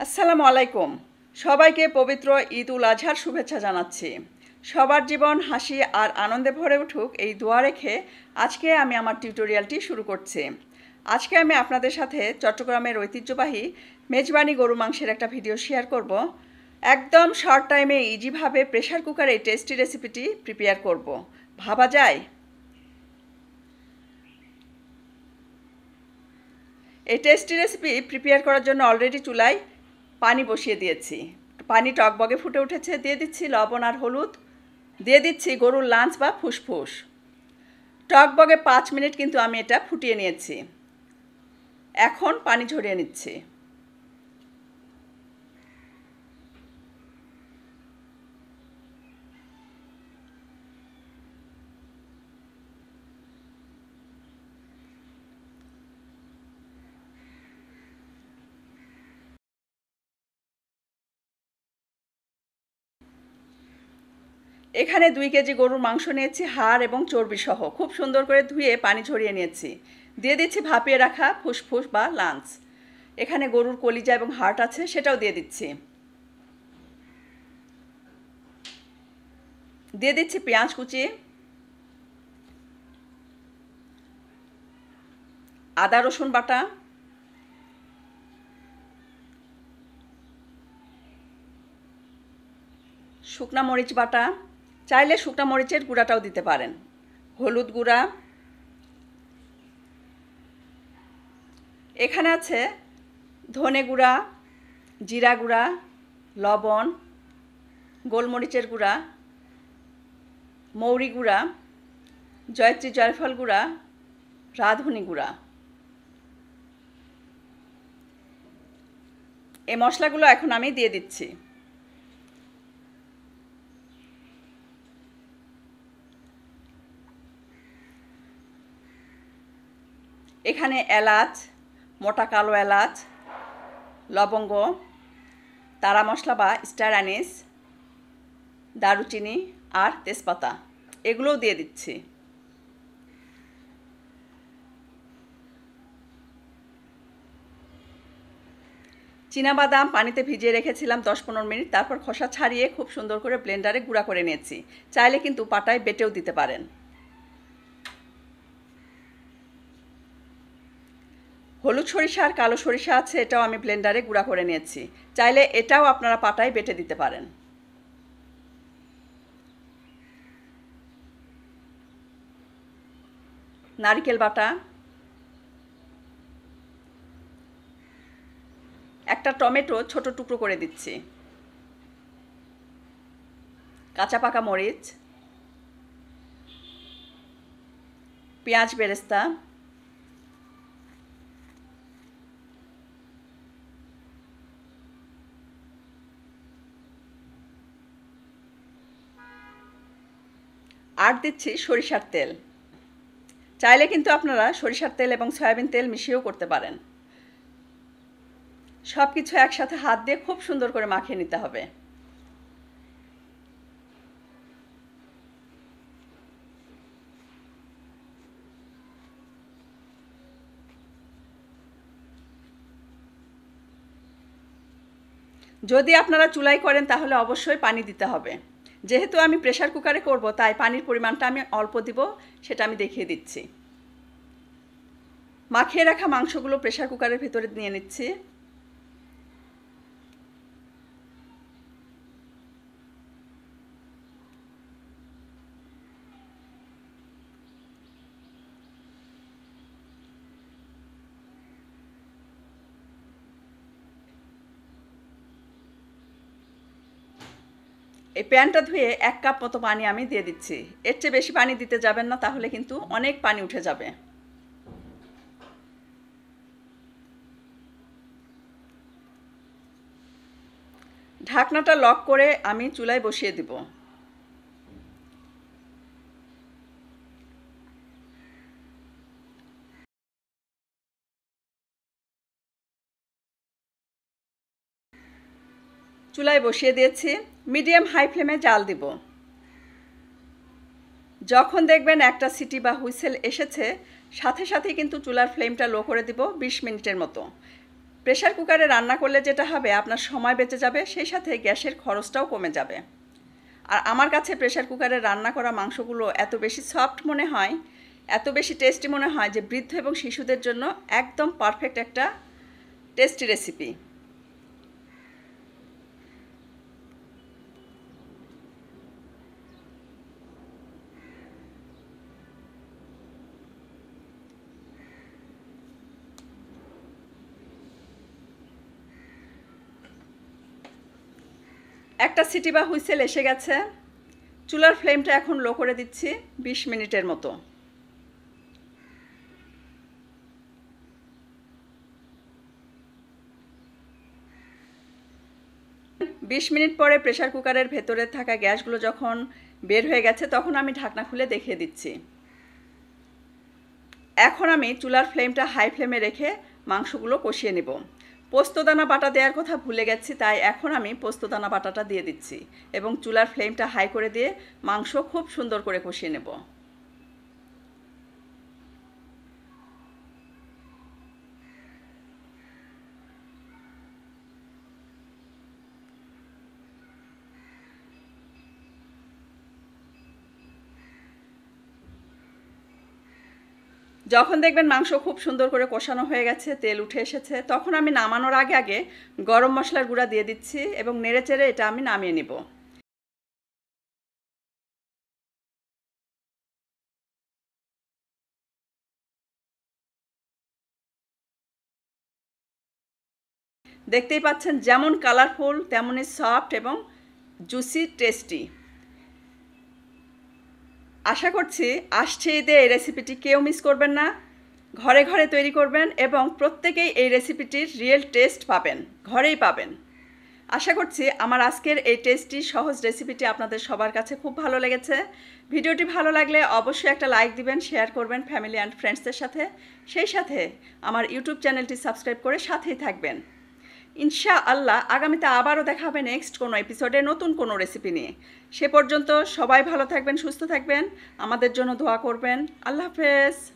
আসসালামু আলাইকুম। সবাইকে পবিত্র ঈদ উল আজহার শুভেচ্ছা জানাচ্ছি। সবার জীবন হাসি আর আনন্দে ভরে উঠুক এই দোয়া রেখে আজকে আমি আমার টিউটোরিয়ালটি শুরু করছি। আজকে আমি আপনাদের সাথে চট্টগ্রামের ঐতিহ্যবাহী মেজবানি গরু মাংসের একটা ভিডিও শেয়ার করব। একদম শর্ট টাইমে ইজিভাবে প্রেশার কুকারে এই টেস্টি রেসিপিটি প্রিপেয়ার করব। ভাবা যায়? এই টেস্টি রেসিপি প্রিপেয়ার করার জন্য অলরেডি চুলায় পানি বসিয়ে দিয়েছি। পানি টকবগে ফুটে উঠেছে। দিয়ে দিচ্ছি লবণ আর হলুদ, দিয়ে দিচ্ছি গরুর লাঞ্চ বা ফুসফুস। টকবগে 5 মিনিট কিন্তু আমি এটা ফুটিয়ে নিয়েছি। এখন পানি ঝরিয়ে নিচ্ছি। এখানে 2 কেজি গরুর মাংস নিয়েছি, হাড় এবং চর্বি সহ। খুব সুন্দর করে ধুয়ে পানি ঝরিয়ে নিয়েছি। দিয়ে দিচ্ছি ভাপিয়ে রাখা ফুসফুস বা লাঞ্চ। এখানে গরুর কলিজা এবং হার্ট আছে, সেটাও দিয়ে দিচ্ছি। দিয়ে দিচ্ছি পেঁয়াজ কুচি, আদা রসুন বাটা, শুকনা মরিচ বাটা, চাইলে শুকনা মরিচের গুঁড়াটাও দিতে পারেন, হলুদ গুঁড়া, এখানে আছে ধনে গুঁড়া, জিরা গুঁড়া, লবণ, গোলমরিচের গুঁড়া, মৌরি গুঁড়া, জয়ত্রী জয়ফল গুঁড়া, রাঁধুনি গুঁড়া। এই মশলাগুলো এখন আমি দিয়ে দিচ্ছি। এখানে এলাচ, মোটা কালো এলাচ, লবঙ্গ, তারা মশলা বা স্টার অ্যানিস, দারুচিনি আর তেজপাতা এগুলোও দিয়ে দিচ্ছি। চীনাবাদাম পানিতে ভিজিয়ে রেখেছিলাম 10-15 মিনিট, তারপর খোসা ছাড়িয়ে খুব সুন্দর করে ব্লেন্ডারে গুঁড়া করে নিয়েছি। চাইলে কিন্তু পাটায় বেটেও দিতে পারেন। হলুদ সরিষা আর কালো সরিষা আছে, এটাও আমি ব্লেন্ডারে গুঁড়া করে নিয়েছি। চাইলে এটাও আপনারা পাটায় বেটে দিতে পারেন। নারকেল বাটা, একটা টমেটো ছোট টুকরো করে দিচ্ছি, কাঁচা পাকা মরিচ, পেঁয়াজ বেরেস্তা, আর দিচ্ছি সরিষার তেল। চাইলে কিন্তু আপনারা সরিষার তেল এবং সয়াবিন তেল মিশিয়েও করতে পারেন। সব কিছু একসাথে হাত দিয়ে খুব সুন্দর করে মাখিয়ে নিতে হবে। যদি আপনারা চুলায় করেন তাহলে অবশ্যই পানি দিতে হবে। যেহেতু আমি প্রেসার কুকারে করব, তাই পানির পরিমাণটা আমি অল্প দিব, সেটা আমি দেখিয়ে দিচ্ছি। মাখিয়ে রাখা মাংসগুলো প্রেসার কুকারের ভিতরে নিয়ে নিচ্ছি। এই প্যানটা ধুয়ে 1 কাপ মতো পানি আমি দিয়ে দিচ্ছি। এর চেয়ে বেশি পানি দিতে যাবেন না, তাহলে কিন্তু অনেক পানি উঠে যাবে। ঢাকনাটা লক করে আমি চুলায় বসিয়ে দিব। চুলায় বসিয়ে দিয়েছি, মিডিয়াম হাই ফ্লেমে জাল দিব। যখন দেখবেন একটা সিটি বা হুইসেল এসেছে, সাথে সাথেই কিন্তু চুলার ফ্লেমটা লো করে দিব 20 মিনিটের মতো। প্রেসার কুকারে রান্না করলে যেটা হবে, আপনার সময় বেঁচে যাবে, সেই সাথে গ্যাসের খরচটাও কমে যাবে। আর আমার কাছে প্রেসার কুকারে রান্না করা মাংসগুলো এত বেশি সফট মনে হয়, এত বেশি টেস্টি মনে হয় যে বৃদ্ধ এবং শিশুদের জন্য একদম পারফেক্ট একটা টেস্টি রেসিপি। একটা সিটি বা হুইসেল এসে গেছে। চুলার ফ্লেমটা এখন লো করে দিচ্ছি 20 মিনিটের মতো। 20 মিনিট পরে প্রেসার কুকারের ভেতরে থাকা গ্যাসগুলো যখন বের হয়ে গেছে, তখন আমি ঢাকনা খুলে দেখিয়ে দিচ্ছি। এখন আমি চুলার ফ্লেমটা হাই ফ্লেমে রেখে মাংসগুলো কষিয়ে নেব। পোস্তদানা বাটা দেওয়ার কথা ভুলে গেছি, তাই এখন আমি পোস্তদানা বাটাটা দিয়ে দিচ্ছি এবং চুলার ফ্লেমটা হাই করে দিয়ে মাংস খুব সুন্দর করে কষিয়ে নেব। যখন দেখবেন মাংস খুব সুন্দর করে কষানো হয়ে গেছে, তেল উঠে এসেছে, তখন আমি নামানোর আগে আগে গরম মশলার গুঁড়া দিয়ে দিচ্ছি এবং নেড়েচেড়ে এটা আমি নামিয়ে নিব। দেখতেই পাচ্ছেন যেমন কালারফুল তেমনই সফট এবং জুসি টেস্টি। আশা করছি আসছে ঈদে এই রেসিপিটি কেউ মিস করবেন না। ঘরে ঘরে তৈরি করবেন এবং প্রত্যেকেই এই রেসিপিটির রিয়েল টেস্ট পাবেন, ঘরেই পাবেন। আশা করছি আমার আজকের এই টেস্টি সহজ রেসিপিটি আপনাদের সবার কাছে খুব ভালো লেগেছে। ভিডিওটি ভালো লাগলে অবশ্যই একটা লাইক দিবেন, শেয়ার করবেন ফ্যামিলি অ্যান্ড ফ্রেন্ডসদের সাথে। সেই সাথে আমার ইউটিউব চ্যানেলটি সাবস্ক্রাইব করে সাথেই থাকবেন। ইনশাআল্লাহ আগামীতে আবারও দেখা হবে নেক্সট কোনো এপিসোডে নতুন কোনো রেসিপি নিয়ে। সে পর্যন্ত সবাই ভালো থাকবেন, সুস্থ থাকবেন, আমাদের জন্য দোয়া করবেন। আল্লাহ হাফেজ।